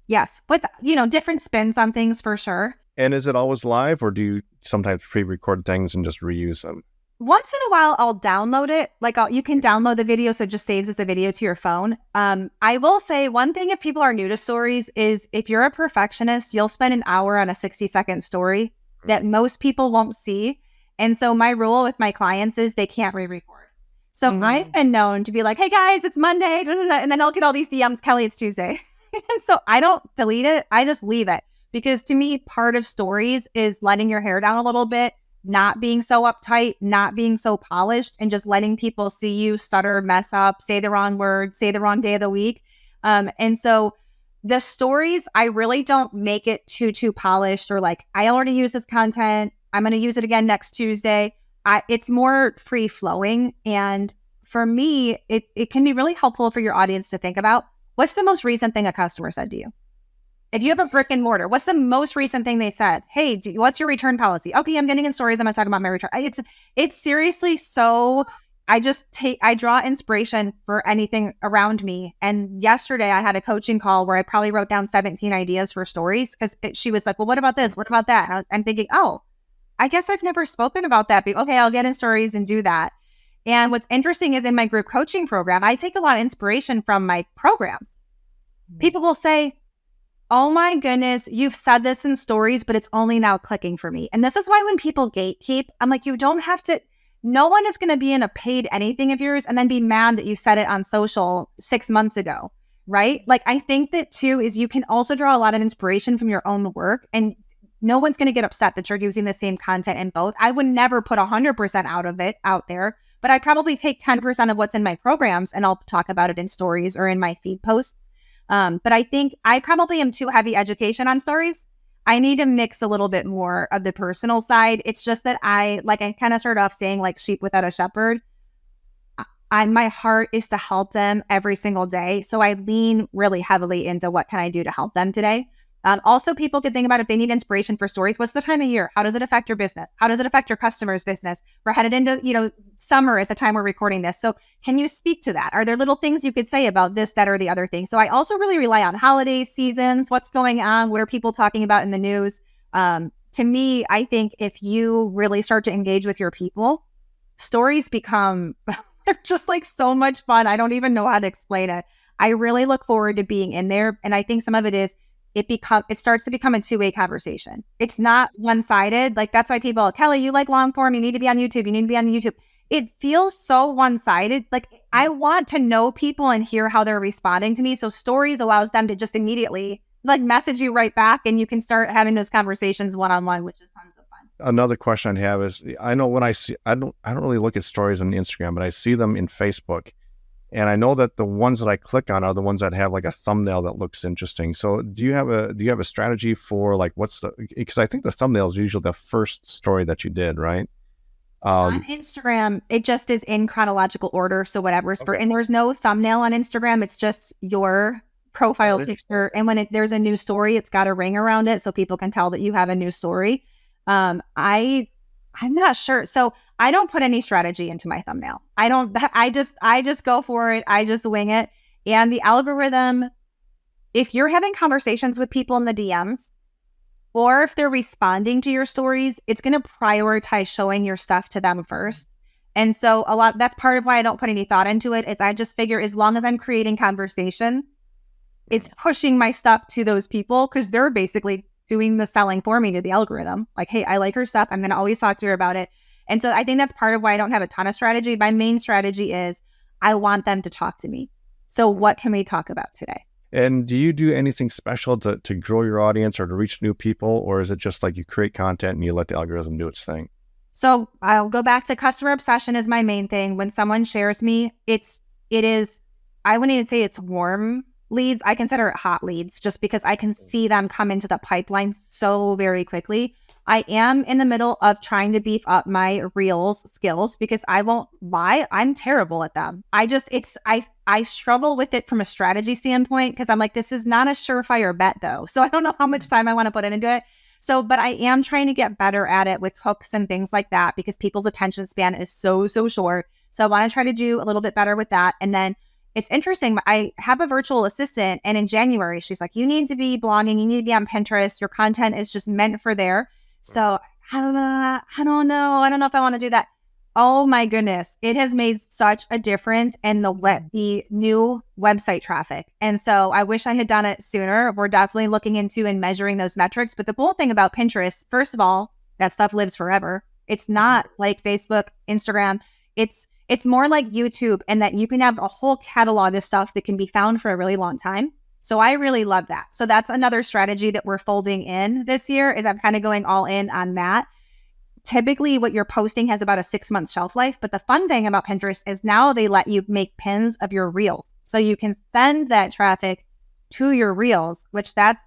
Yes, with, different spins on things for sure. And is it always live or do you sometimes pre-record things and just reuse them? Once in a while, I'll download it. You can download the video, so it just saves as a video to your phone. I will say one thing if people are new to stories is if you're a perfectionist, you'll spend an hour on a 60-second story that most people won't see. And so my rule with my clients is they can't re-record. So I've been known to be like, hey guys, it's Monday. And then I'll get all these DMs, Kelly, it's Tuesday. And so I don't delete it. I just leave it. Because to me, part of stories is letting your hair down a little bit, not being so uptight, not being so polished, and just letting people see you stutter, mess up, say the wrong word, say the wrong day of the week. And so the stories, I really don't make it too polished or like, I already use this content. I'm going to use it again next Tuesday. It's more free flowing. And for me, it can be really helpful for your audience to think about what's the most recent thing a customer said to you. If you have a brick and mortar, what's the most recent thing they said? Hey, what's your return policy? Okay, I'm getting in stories. I'm going to talk about my return. It's seriously so, I draw inspiration for anything around me. And yesterday I had a coaching call where I probably wrote down 17 ideas for stories because she was like, well, what about this? What about that? And I'm thinking, oh, I guess I've never spoken about that. Okay, I'll get in stories and do that. And what's interesting is in my group coaching program, I take a lot of inspiration from my programs. People will say, oh my goodness, you've said this in stories, but it's only now clicking for me. And this is why when people gatekeep, I'm like, you don't have to, no one is going to be in a paid anything of yours and then be mad that you said it on social 6 months ago, right? Like, I think that too is you can also draw a lot of inspiration from your own work and no one's going to get upset that you're using the same content in both. I would never put 100% out there, but I probably take 10% of what's in my programs and I'll talk about it in stories or in my feed posts. But I think I probably am too heavy education on stories. I need to mix a little bit more of the personal side. It's just that I kind of started off saying like sheep without a shepherd. My heart is to help them every single day. So I lean really heavily into what can I do to help them today. Also, people could think about if they need inspiration for stories, what's the time of year? How does it affect your business? How does it affect your customer's business? We're headed into, summer at the time we're recording this. So can you speak to that? Are there little things you could say about this, that, or the other thing? So I also really rely on holiday seasons. What's going on? What are people talking about in the news? To me, I think if you really start to engage with your people, stories become they're just like so much fun. I don't even know how to explain it. I really look forward to being in there. And I think some of it is it starts to become a two-way conversation. It's not one-sided. Like that's why people, Kelly, you like long form. You need to be on YouTube. You need to be on YouTube. It feels so one-sided. Like I want to know people and hear how they're responding to me. So stories allows them to just immediately like message you right back and you can start having those conversations one-on-one, which is tons of fun. Another question I have is, I know when I don't really look at stories on Instagram, but I see them in Facebook. And I know that the ones that I click on are the ones that have like a thumbnail that looks interesting. So do you have a strategy for like because I think the thumbnail is usually the first story that you did, right? On Instagram, it just is in chronological order. So whatever's Okay. and there's no thumbnail on Instagram. It's just your profile picture. And when there's a new story, it's got a ring around it so people can tell that you have a new story. I'm not sure. So I don't put any strategy into my thumbnail. I just go for it. I just wing it. And the algorithm, if you're having conversations with people in the DMs, or if they're responding to your stories, it's going to prioritize showing your stuff to them first. And so that's part of why I don't put any thought into it, is I just figure as long as I'm creating conversations, it's pushing my stuff to those people because they're basically doing the selling for me to the algorithm. Like, hey, I like her stuff. I'm going to always talk to her about it. And so I think that's part of why I don't have a ton of strategy. My main strategy is I want them to talk to me. So what can we talk about today? And do you do anything special to grow your audience or to reach new people? Or is it just like you create content and you let the algorithm do its thing? So I'll go back to customer obsession is my main thing. When someone shares me, it is, I wouldn't even say it's warm leads. I consider it hot leads just because I can see them come into the pipeline so very quickly. I am in the middle of trying to beef up my Reels skills because I won't lie, I'm terrible at them. I struggle with it from a strategy standpoint because I'm like, this is not a surefire bet though. So I don't know how much time I want to put into it. So, but I am trying to get better at it with hooks and things like that because people's attention span is so short. So I want to try to do a little bit better with that. And then it's interesting. I have a virtual assistant, and in January, she's like, you need to be blogging. You need to be on Pinterest. Your content is just meant for there. So I don't know. I don't know if I want to do that. Oh my goodness. It has made such a difference in the new website traffic. And so I wish I had done it sooner. We're definitely looking into and measuring those metrics. But the cool thing about Pinterest, first of all, that stuff lives forever. It's not like Facebook, Instagram. It's more like YouTube, and that you can have a whole catalog of stuff that can be found for a really long time. So I really love that. So that's another strategy that we're folding in this year, is I'm kind of going all in on that. Typically what you're posting has about a 6-month shelf life. But the fun thing about Pinterest is now they let you make pins of your reels. So you can send that traffic to your reels, which that's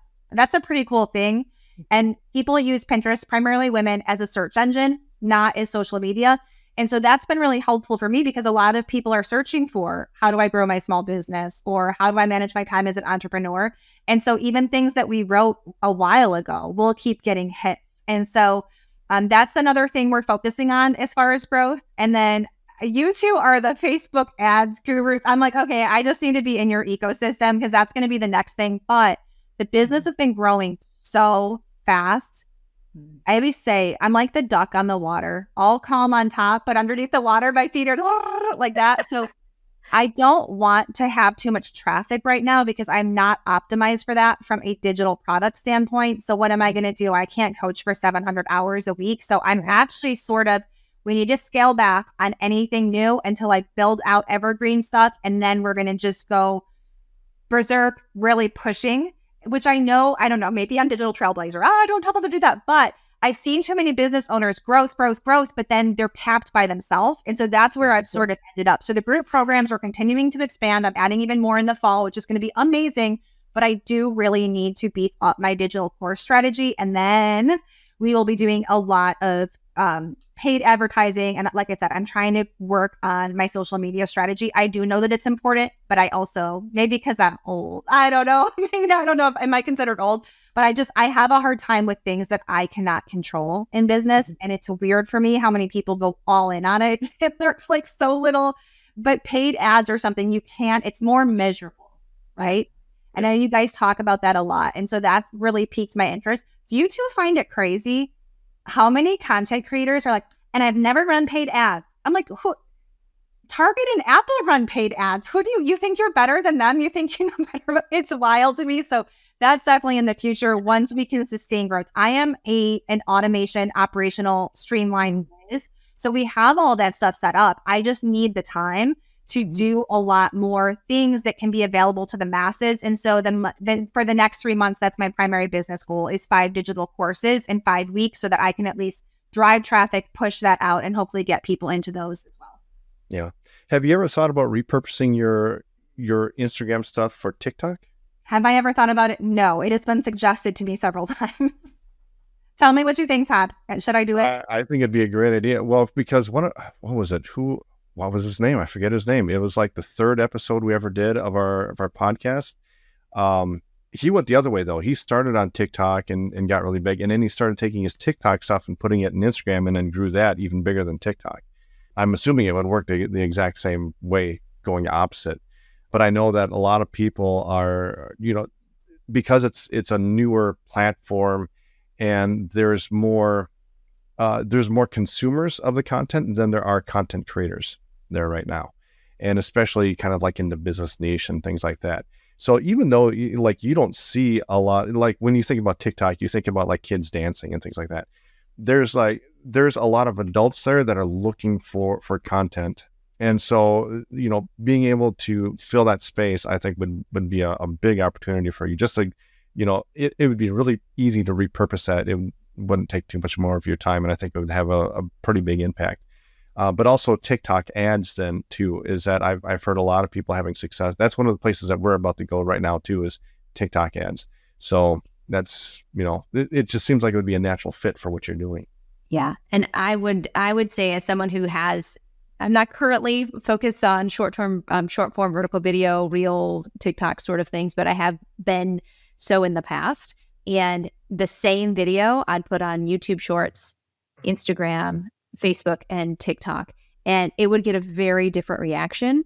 a pretty cool thing. And people use Pinterest, primarily women, as a search engine, not as social media. And so that's been really helpful for me because a lot of people are searching for, how do I grow my small business, or how do I manage my time as an entrepreneur? And so even things that we wrote a while ago will keep getting hits. And so that's another thing we're focusing on as far as growth. And then you two are the Facebook ads gurus. I'm like, okay, I just need to be in your ecosystem because that's going to be the next thing. But the business has been growing so fast. I always say I'm like the duck on the water, all calm on top, but underneath the water, my feet are like that. So I don't want to have too much traffic right now because I'm not optimized for that from a digital product standpoint. So what am I going to do? I can't coach for 700 hours a week. So I'm actually we need to scale back on anything new until I build out evergreen stuff. And then we're going to just go berserk, really pushing, which I don't know, maybe on Digital Trailblazer. Don't tell them to do that. But I've seen too many business owners growth, but then they're capped by themselves. And so that's where I've sort of ended up. So the group programs are continuing to expand. I'm adding even more in the fall, which is going to be amazing. But I do really need to beef up my digital course strategy. And then we will be doing a lot of paid advertising. And like I said, I'm trying to work on my social media strategy. I do know that it's important, but I also, maybe because I'm old, I don't know. I don't know if am I considered old, but I have a hard time with things that I cannot control in business. And it's weird for me how many people go all in on it. There's like so little, but paid ads or something it's more measurable, right? I know you guys talk about that a lot. And so that's really piqued my interest. Do you two find it crazy how many content creators are like, and I've never run paid ads? I'm like, who? Target and Apple run paid ads. Who do you think you're better than them? You think you know better? It's wild to me. So that's definitely in the future once we can sustain growth. I am an automation, operational, streamlined business. So we have all that stuff set up. I just need the time to do a lot more things that can be available to the masses. And so then for the next 3 months, that's my primary business goal, is 5 digital courses in 5 weeks so that I can at least drive traffic, push that out, and hopefully get people into those as well. Yeah. Have you ever thought about repurposing your Instagram stuff for TikTok? Have I ever thought about it? No, it has been suggested to me several times. Tell me what you think, Todd. Should I do it? I think it'd be a great idea. Well, because what was it? What was his name? I forget his name. It was like the third episode we ever did of our podcast. He went the other way though. He started on TikTok and got really big. And then he started taking his TikTok stuff and putting it in Instagram and then grew that even bigger than TikTok. I'm assuming it would work the exact same way going opposite. But I know that a lot of people are, because it's a newer platform and there's more consumers of the content than there are content creators there right now. And especially kind of like in the business niche and things like that. So even though you don't see a lot, like when you think about TikTok, you think about like kids dancing and things like that. There's a lot of adults there that are looking for content. And so, being able to fill that space, I think would be a big opportunity for you. Just like, it would be really easy to repurpose that. It wouldn't take too much more of your time. And I think it would have a pretty big impact. But also TikTok ads then too, is that I've heard a lot of people having success. That's one of the places that we're about to go right now too, is TikTok ads. So that's, it just seems like it would be a natural fit for what you're doing. Yeah. And I would say, as someone who I'm not currently focused on short form vertical video, real TikTok sort of things, but I have been so in the past. And the same video I'd put on YouTube Shorts, Instagram, Facebook, and TikTok, and it would get a very different reaction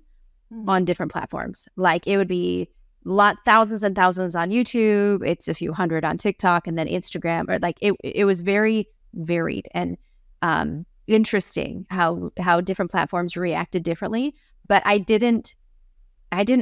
on different platforms. Like it would be thousands and thousands on YouTube, it's a few hundred on TikTok, and then Instagram, or like it was very varied and interesting how different platforms reacted differently. But I didn't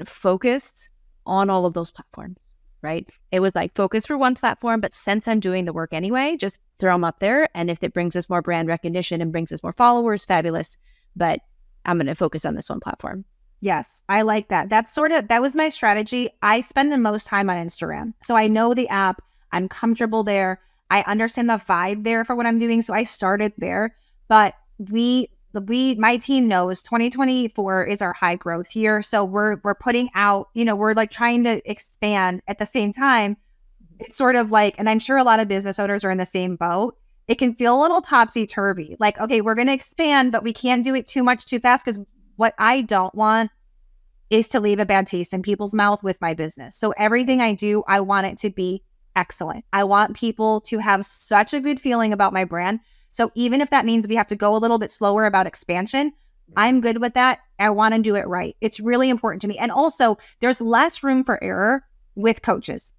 focus on all of those platforms. Right? It was like focus for one platform, but since I'm doing the work anyway, just throw them up there. And if it brings us more brand recognition and brings us more followers, fabulous. But I'm going to focus on this one platform. Yes, I like that. That was my strategy. I spend the most time on Instagram. So I know the app. I'm comfortable there. I understand the vibe there for what I'm doing. So I started there. But my team knows 2024 is our high growth year. So we're putting out, we're like trying to expand at the same time. It's sort of like, and I'm sure a lot of business owners are in the same boat. It can feel a little topsy-turvy. Like, okay, we're going to expand, but we can't do it too much too fast, because what I don't want is to leave a bad taste in people's mouth with my business. So everything I do, I want it to be excellent. I want people to have such a good feeling about my brand. So even if that means we have to go a little bit slower about expansion, I'm good with that. I want to do it right. It's really important to me. And also, there's less room for error with coaches.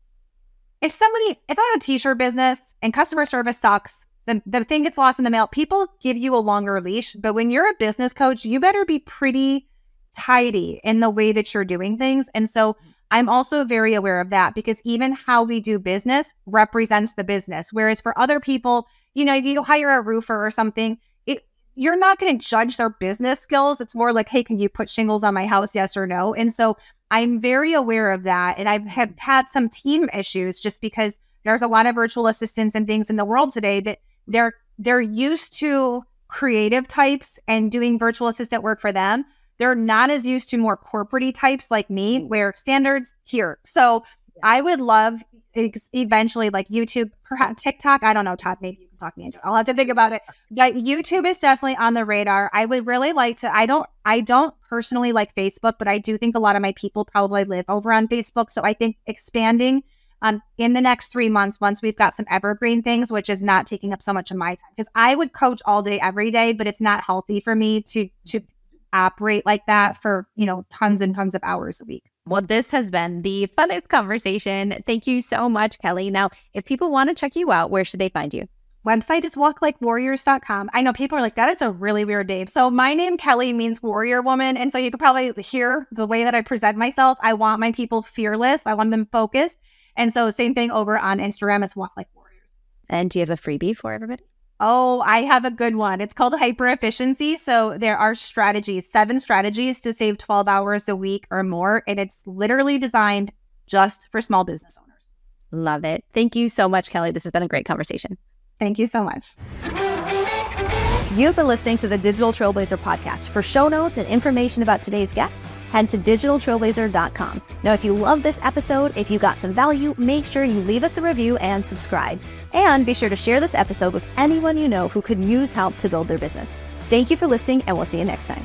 If I have a t-shirt business and customer service sucks, then the thing gets lost in the mail, people give you a longer leash. But when you're a business coach, you better be pretty tidy in the way that you're doing things. And so I'm also very aware of that, because even how we do business represents the business. Whereas for other people, if you hire a roofer or something, you're not going to judge their business skills. It's more like, hey, can you put shingles on my house? Yes or no? And so I'm very aware of that. And I have had some team issues just because there's a lot of virtual assistants and things in the world today that they're used to creative types and doing virtual assistant work for them. They're not as used to more corporate-y types like me, where standards here. So I would love eventually, like YouTube, perhaps TikTok. I don't know, Todd, maybe you can talk me into it. I'll have to think about it. But YouTube is definitely on the radar. I would really like to, I don't personally like Facebook, but I do think a lot of my people probably live over on Facebook. So I think expanding in the next 3 months, once we've got some evergreen things, which is not taking up so much of my time, because I would coach all day, every day, but it's not healthy for me to operate like that for, tons and tons of hours a week. Well, this has been the funnest conversation. Thank you so much, Kelly. Now, if people want to check you out, where should they find you? Website is walklikewarriors.com. I know people are like, that is a really weird name. So my name, Kelly, means warrior woman. And so you could probably hear the way that I present myself. I want my people fearless. I want them focused. And so same thing over on Instagram. It's Walk Like Warriors. And do you have a freebie for everybody? Oh, I have a good one. It's called hyper efficiency. So there are 7 strategies to save 12 hours a week or more. And it's literally designed just for small business owners. Love it. Thank you so much, Kelly. This has been a great conversation. Thank you so much. You've been listening to the Digital Trailblazer podcast. For show notes and information about today's guest, head to digitaltrailblazer.com. Now, if you love this episode, if you got some value, make sure you leave us a review and subscribe. And be sure to share this episode with anyone you know who could use help to build their business. Thank you for listening, and we'll see you next time.